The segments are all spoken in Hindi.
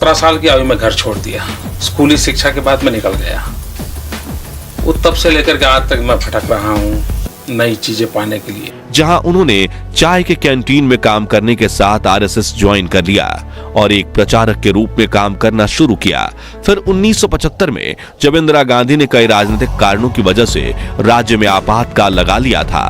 17 साल की आयु में घर छोड़ दिया। स्कूली शिक्षा के बाद मैं निकल गया। वो तब से लेकर के आज तक मैं भटक रहा हूँ नई चीजें पाने के लिए। जहां उन्होंने चाय के कैंटीन में काम करने के साथ आरएसएस ज्वाइन कर लिया और एक प्रचारक के रूप में काम करना शुरू किया। फिर 1975 में जब इंदिरा गांधी ने कई राजनीतिक कारणों की वजह से राज्य में आपातकाल लगा लिया था,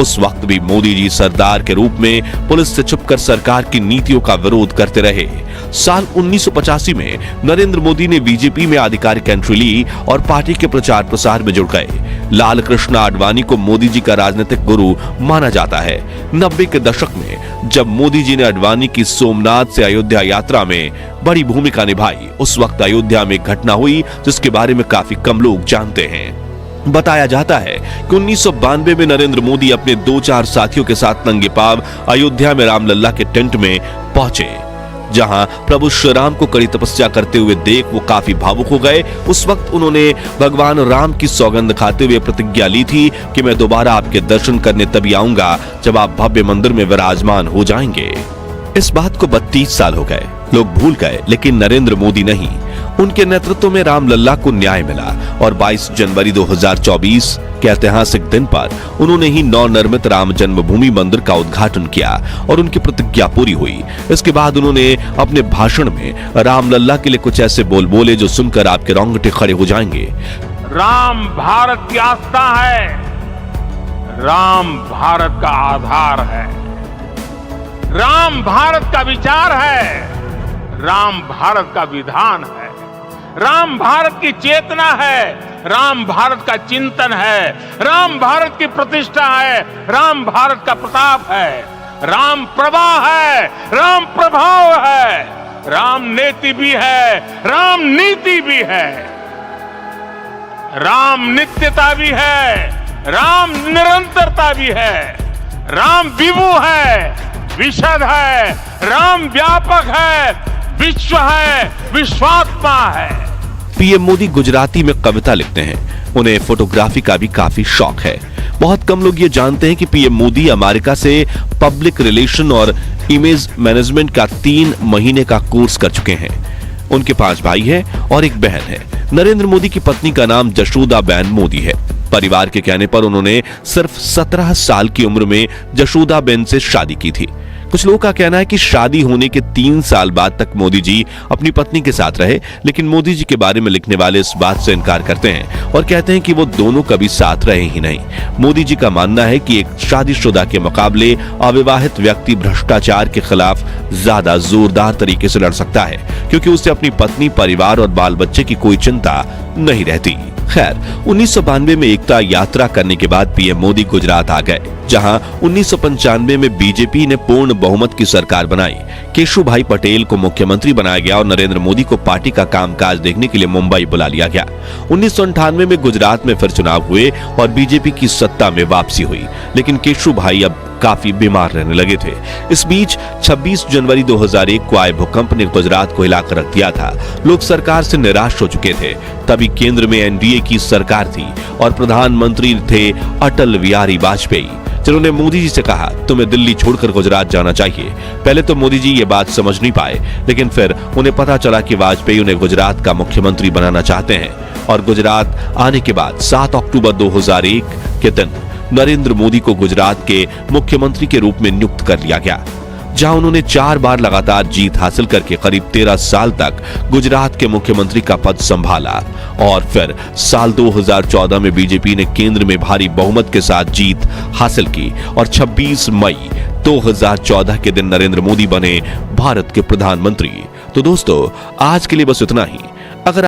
उस वक्त भी मोदी जी सरदार के रूप में पुलिस से छुपकर सरकार की नीतियों का विरोध करते रहे। साल 1985 में नरेंद्र मोदी ने बीजेपी में आधिकारिक एंट्री ली और पार्टी के प्रचार प्रसार में जुड़ गए। लाल कृष्ण आडवाणी को मोदी जी का राजनीतिक गुरु माना जाता है। 90 के दशक में जब मोदी जी ने आडवाणी की सोमनाथ से अयोध्या यात्रा में बड़ी भूमिका निभाई, उस वक्त अयोध्या में एक घटना हुई जिसके बारे में काफी कम लोग जानते हैं। बताया जाता है कि 1992 में नरेंद्र मोदी अपने 2-4 साथियों के साथ नंगे पांव अयोध्या में रामलल्ला के टेंट में पहुंचे, जहां प्रभु श्री राम को कड़ी तपस्या करते हुए देख वो काफी भावुक हो गए। उस वक्त उन्होंने भगवान राम की सौगंध खाते हुए प्रतिज्ञा ली थी कि मैं दोबारा आपके दर्शन करने तभी आऊंगा जब आप भव्य मंदिर में विराजमान हो जाएंगे। इस बात को 32 साल हो गए, लोग भूल गए, लेकिन नरेंद्र मोदी नहीं। उनके नेतृत्व में रामलल्ला को न्याय मिला और 22 जनवरी 2024 के ऐतिहासिक दिन पर उन्होंने ही नवनिर्मित राम जन्मभूमि मंदिर का उद्घाटन किया और उनकी प्रतिज्ञा पूरी हुई। इसके बाद उन्होंने अपने भाषण में रामलल्ला के लिए कुछ ऐसे बोल बोले जो सुनकर आपके रोंगटे खड़े हो जाएंगे। राम भारत की आस्था है, राम भारत का आधार है, राम भारत का विचार है, राम भारत का विधान है, राम भारत की चेतना है, राम भारत का चिंतन है, राम भारत की प्रतिष्ठा है, राम भारत का प्रताप है, राम प्रवाह है, राम प्रभाव है, राम नेति भी है, राम नीति भी है, राम नित्यता भी है, राम निरंतरता भी है, राम विभु है, विशद है, राम व्यापक है, विश्व है, विश्वात्मा है। पीएम मोदी गुजराती में कविता लिखते हैं। उन्हें फोटोग्राफी का भी काफी शौक है। बहुत कम लोग ये जानते हैं कि पीएम मोदी अमेरिका से पब्लिक रिलेशन और इमेज मैनेजमेंट का 3 महीने का कोर्स कर चुके हैं। उनके 5 भाई हैं और एक बहन है। नरेंद्र मोदी की पत्नी का नाम जशोदाबेन मोदी है। परिवार के कहने पर उन्होंने सिर्फ 17 साल की उम्र में जशोदाबेन से शादी की थी। कुछ लोगों का कहना है कि शादी होने के 3 साल बाद तक मोदी जी अपनी पत्नी के साथ रहे, लेकिन मोदी जी के बारे में लिखने वाले इस बात से इनकार करते हैं और कहते हैं कि वो दोनों कभी साथ रहे ही नहीं। मोदी जी का मानना है कि एक शादीशुदा के मुकाबले अविवाहित व्यक्ति भ्रष्टाचार के खिलाफ ज्यादा जोरदार तरीके से लड़ सकता है, क्योंकि उसे अपनी पत्नी, परिवार और बाल बच्चे की कोई चिंता नहीं रहती। खैर, 1992 में एकता यात्रा करने के बाद पीएम मोदी गुजरात आ गए, जहां 1995 में बीजेपी ने पूर्ण बहुमत की सरकार बनाई। केशुभाई पटेल को मुख्यमंत्री बनाया गया और नरेंद्र मोदी को पार्टी का कामकाज देखने के लिए मुंबई बुला लिया गया। 1998 में गुजरात में फिर चुनाव हुए और बीजेपी की सत्ता में वापसी हुई, लेकिन केशुभाई अब काफी बीमार रहने लगे थे। इस बीच 26 जनवरी 2001 को आए भूकंप ने गुजरात को हिलाकर रख दिया था। लोग सरकार से निराश हो चुके थे। तभी केंद्र में एनडीए की सरकार थी और प्रधानमंत्री थे अटल बिहारी वाजपेयी, जिन्होंने मोदी जी से कहा, तुम्हें दिल्ली छोड़कर गुजरात जाना चाहिए। पहले तो मोदी जी ये बात समझ नहीं पाए, लेकिन फिर उन्हें पता चला कि वाजपेयी उन्हें गुजरात का मुख्यमंत्री बनाना चाहते हैं और गुजरात आने के बाद 7 अक्टूबर 2001 के दिन नरेंद्र मोदी को गुजरात के मुख्यमंत्री के रूप में नियुक्त कर लिया गया, जहां उन्होंने 4 बार लगातार जीत हासिल करके करीब 13 साल तक गुजरात के मुख्यमंत्री का पद संभाला। और फिर साल 2014 में बीजेपी ने केंद्र में भारी बहुमत के साथ जीत हासिल की और 26 मई 2014 के दिन नरेंद्र मोदी बने भारत के प्रधानमंत्री। तो दोस्तों, आज के लिए बस इतना ही।